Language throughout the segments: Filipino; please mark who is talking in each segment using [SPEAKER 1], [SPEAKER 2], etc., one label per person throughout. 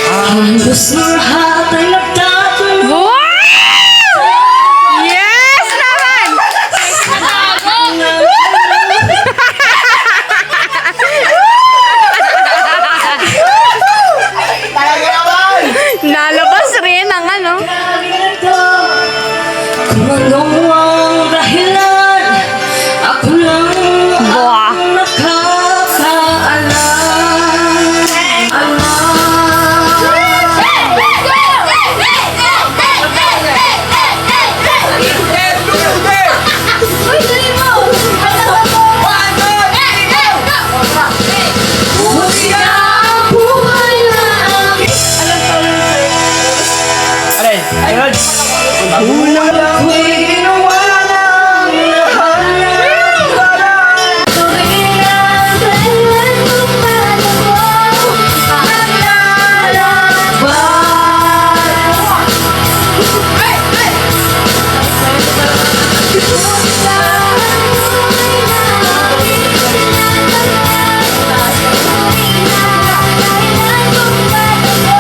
[SPEAKER 1] Halos lahat ay nagtatanong.
[SPEAKER 2] Wow! Yes naman! Nalabas rin ang ano.
[SPEAKER 1] Kung ano ang dahilan, ako lang
[SPEAKER 2] Buwa.
[SPEAKER 1] ang nakakaalam. Musika ang buhay na aking.
[SPEAKER 3] Ayun.
[SPEAKER 1] Unang ako'y ginawa ng lahat ng paraan. Tuwing ang dahilan kung paano mo naglalakbay. Musika ang buhay na aking pinaglalakbay. Tuwing ang dahilan kung paano mo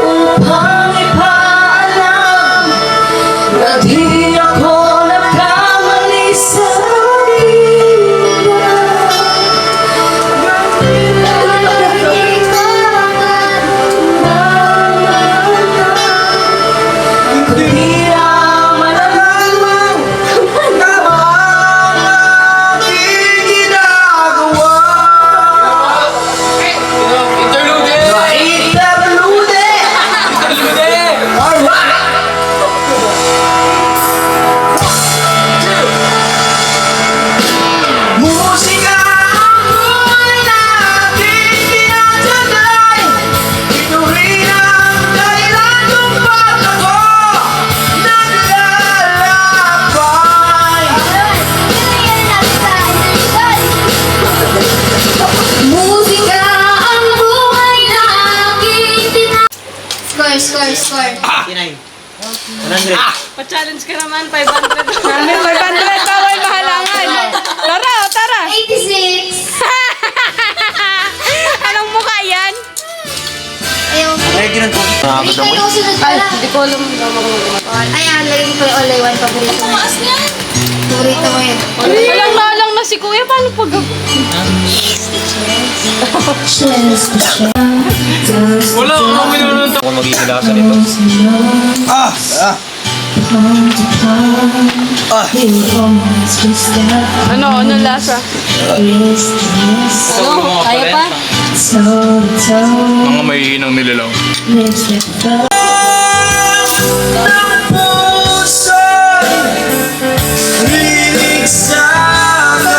[SPEAKER 1] upang ipaalam na di ako nagkamali sa aking kundi ang malalamang
[SPEAKER 3] Tama ang aking ginagawa.
[SPEAKER 4] Interlude!
[SPEAKER 3] Interlude! Alright! Musika ang buhay na aking tinatagay. Ito rin ang dahilan kung ba't ako naglalakbay.
[SPEAKER 1] musika ang buhay na aking
[SPEAKER 5] Score.
[SPEAKER 2] Pa-challenge ka naman, 500. Namin 500, bawal mahalangan. Tara!
[SPEAKER 5] 86.
[SPEAKER 2] Anong mukha yan?
[SPEAKER 5] Ayaw. Rika, ikaw sunod pala.
[SPEAKER 2] Hindi ko alam.
[SPEAKER 5] Ayan, lagyan ko yung all-in one paborito mo. Paborito mo yun.
[SPEAKER 2] Walang lalang na si Kuya. Paano pag...
[SPEAKER 4] Wala, ano minunod ako magigilasa nito.
[SPEAKER 2] Ano lasa? Ano? Kaya pa?
[SPEAKER 4] Mga mahihinang nilalang.
[SPEAKER 3] Rinig sana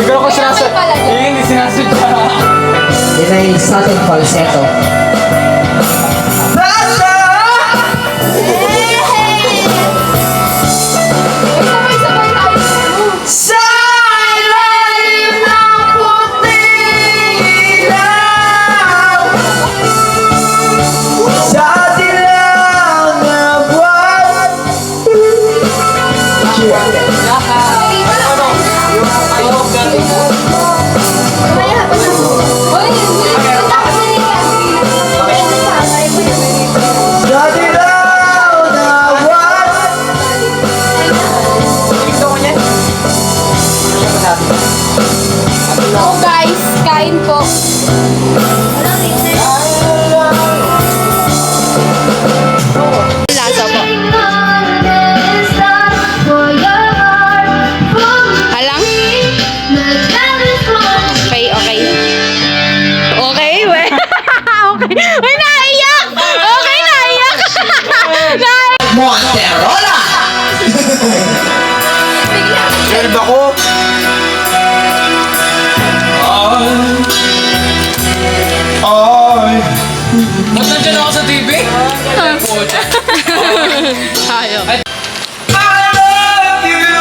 [SPEAKER 4] Ikaw ako sinasadya. Hindi sinasadya.
[SPEAKER 6] Yun ay Southern falsetto.
[SPEAKER 3] sa ilalim ng puting ilaw, sa dilaw na buwan. Sa dilaw na buwan.
[SPEAKER 2] Oo guys, kain po. Lasa po. Halang? Okay. Okay, we. Okay. Uy, naiyak! Okay, naiyak!
[SPEAKER 3] Monterola! Serve ako.
[SPEAKER 4] Ba't nandiyan ako sa TV?
[SPEAKER 2] Ayaw.
[SPEAKER 3] I love you.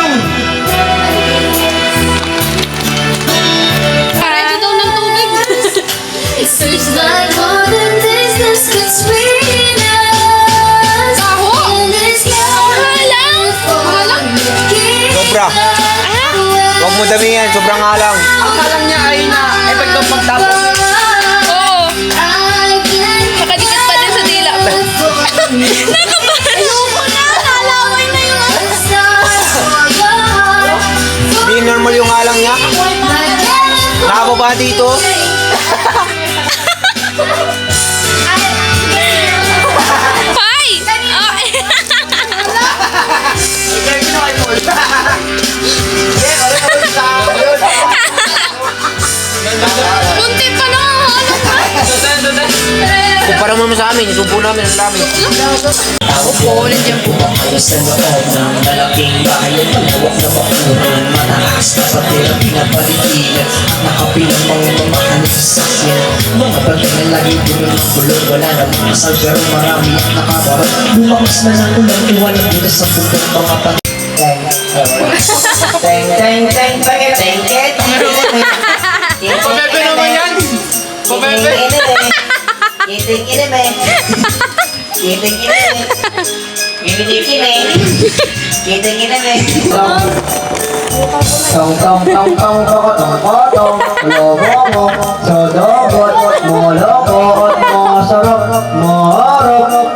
[SPEAKER 3] mo dami yan, sobrang alang.
[SPEAKER 6] Ang kalang niya ay na epekto pagtapos.
[SPEAKER 2] Oo. Nakadikit pa din sa dila.
[SPEAKER 5] Ayoko na! Nalaway na yung
[SPEAKER 3] Hindi normal yung alang niya. Nakababa dito.
[SPEAKER 2] Hi! Oh. Bunti pa lang ang halong.
[SPEAKER 3] Kumpara mo sa amin, isumpo namin ang dami.
[SPEAKER 2] Opo, nandiyan po.
[SPEAKER 6] Sa loob ng malaking bahay at malawak na bakuran, mataas na pati ang pinapaligiran. Nakapilang mga mamahal sa sasakyan, mga bagay na lagi puno ng kulong. Wala na mga sagyarong marami at nakabarang. Bumakas na ng ulang iwanan muna sa bukong mga pag... Teng, teng, teng, teng, teng, teng,
[SPEAKER 4] Pabebe naman yan! Pabebe!
[SPEAKER 6] Tong tong tong tong tong tong tong lobo mo sodobot mo lokot mo sarap mo harap